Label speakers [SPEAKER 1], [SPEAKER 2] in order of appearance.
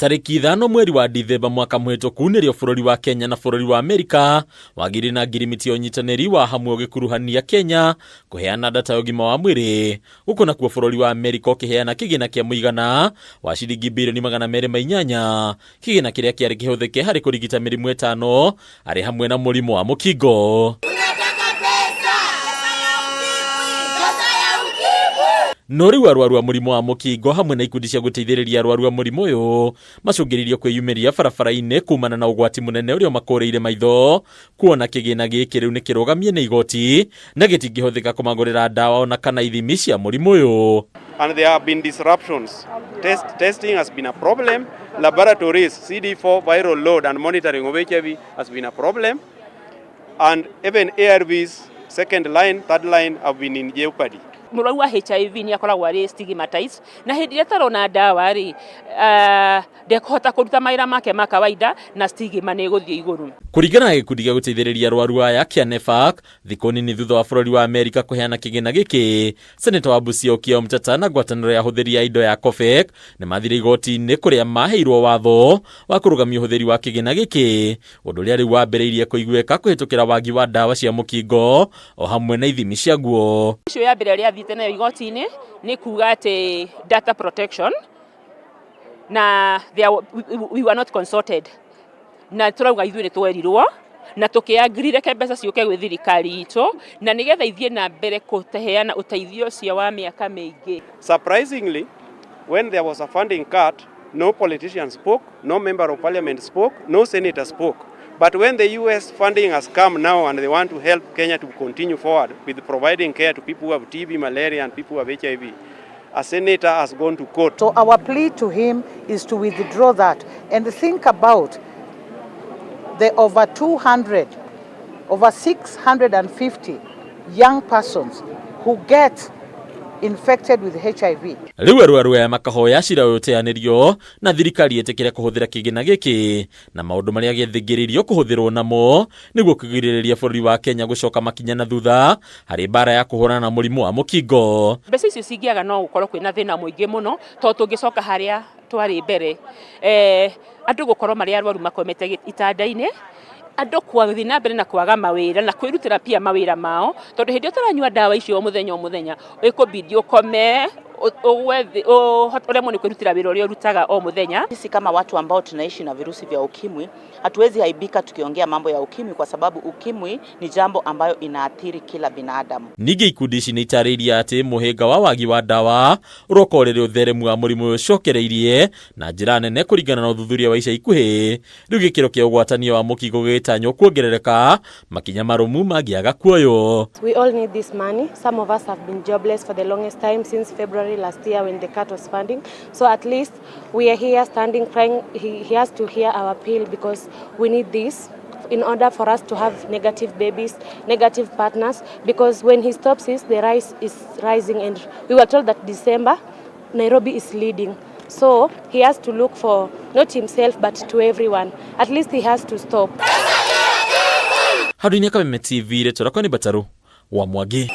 [SPEAKER 1] Tariki 5 mweri wa Dithemba mwaka muhituku nirio bururi wa Kenya na bururi wa Amerika wagire na ngirimiti ya unyitaniri wa hamwe gikuruhania Kenya kuheana data ya ugima wa mwiri, uko na kuo bururi wa Amerika ukiheana kigina kia muigana wa ciringi bilioni 208, kigina kiria kiari kihuthike hari kurigita mirimu 5 ari hamwe na murimu wa mukingo. Nori arwaru a murimu wa mukingo hamwe na ikundi cia guteithiriria arwaru a murimu uyu macungiririo kwiyumiria barabara-ini kumana na ugwati munene uria makuriire maitho, kuona kigina giki riu nikirugamie ni igoti na gitingihuthika kumagurira dawa ona kana ithimi cia murimu uyu.
[SPEAKER 2] And there have been disruptions. Testing has been a problem. Laboratories, CD4 viral load and monitoring of HIV has been a problem. And even ARVs, second line, third line have been in jeopardy.
[SPEAKER 3] Murwaru wa HIV ni akoragwo ari stigmatized na hindi ria tarona dawa ri ndekuhota kuruta maira make ma kawaida na stigma ni guthie iguru.
[SPEAKER 1] Kuringana na gikundi gia guteithiriria arwaru aya kia NEFAC, thikũ nini thutha wa bururi wa Amerika kuheana kigina giki, seneta wa Busia Okiya Mtata na ngwatanĩro ya huthiri ya indo ya COVAX ni mathire igoti-ini kuria maheirwo watho wa kurugamia uhuthiri wa kigina giki, undu uria riu wambĩrĩirie kuiguĩka kuhitukira wagi wa dawa cia mukingo o hamwe na ithimi cia guo.
[SPEAKER 3] Icio ya mbere ria tena igoti-ini ni kuga ati data protection na we were not consulted na turauga ithuĩ ni twerirwo na tukiagirire ke mbeca ciuke gwi thirikari itu na nigetha ithie na mbere kuteheana uteithio cio wa miaka mingi.
[SPEAKER 2] Surprisingly, when there was a funding cut, no politician spoke, no member of parliament spoke, no senator spoke. But when the US funding has come now and they want to help Kenya to continue forward with providing care to people who have TB, malaria and people who have HIV, a senator has gone to court.
[SPEAKER 4] So our plea to him is to withdraw that and think about the over 650 young persons who get infected with HIV.
[SPEAKER 1] Riu arwaru aya makahoya cira uteanirio na thirikari etekire kuhuthira kigina giki na maundu maria gethingiririo kuhuthirwo namo niguo kugiririria bururi wa Kenya gucoka makinya na thutha hari bara ya kuhurana na murimu wa mukingo.
[SPEAKER 3] Mbeca icio cingiaga no gukorwo kwina thina muingi muno to tungicoka haria twari mbere andu gukorwo mari arwaru makomete itanda-ini, andu kwathi na mbere na kwaga mawira na kwirutira pia mawira mao tondu hindi utaranyua dawa icio o muthenya ikubidi ukome uremwo ni kwirutira wira uria urutaga o muthenya.
[SPEAKER 5] Sisi kama watu ambao tunaishi na virusi vya ukimwi hatuwezi haibika tukiongea mambo ya ukimwi kwa sababu ukimwi ni jambo ambayo inaathiri kila binadamu.
[SPEAKER 1] Ningi ikundi ici ni itariria ati muhinga wa wagi wa dawa urokorere utheremu wa murimu ucokereirie na njira nene kuringana na uthuthuria wa ica ikuhi, riu gikiro kia ugwatanio wa mukingo gitanyo kuongerereka makinya marumu magiaga kuoyo.
[SPEAKER 6] We all need this money. Some of us have been jobless for the longest time since February last year when the cut was funding. So at least we are here standing crying. He has to hear our appeal because we need this in order for us to have negative babies, negative partners, because when he stops this, the rise is rising and we were told that December, Nairobi is leading. So he has to look for not himself but to everyone. At least he has to stop.
[SPEAKER 1] Hadunia kama TV ile turakoni bataru wa Wagi.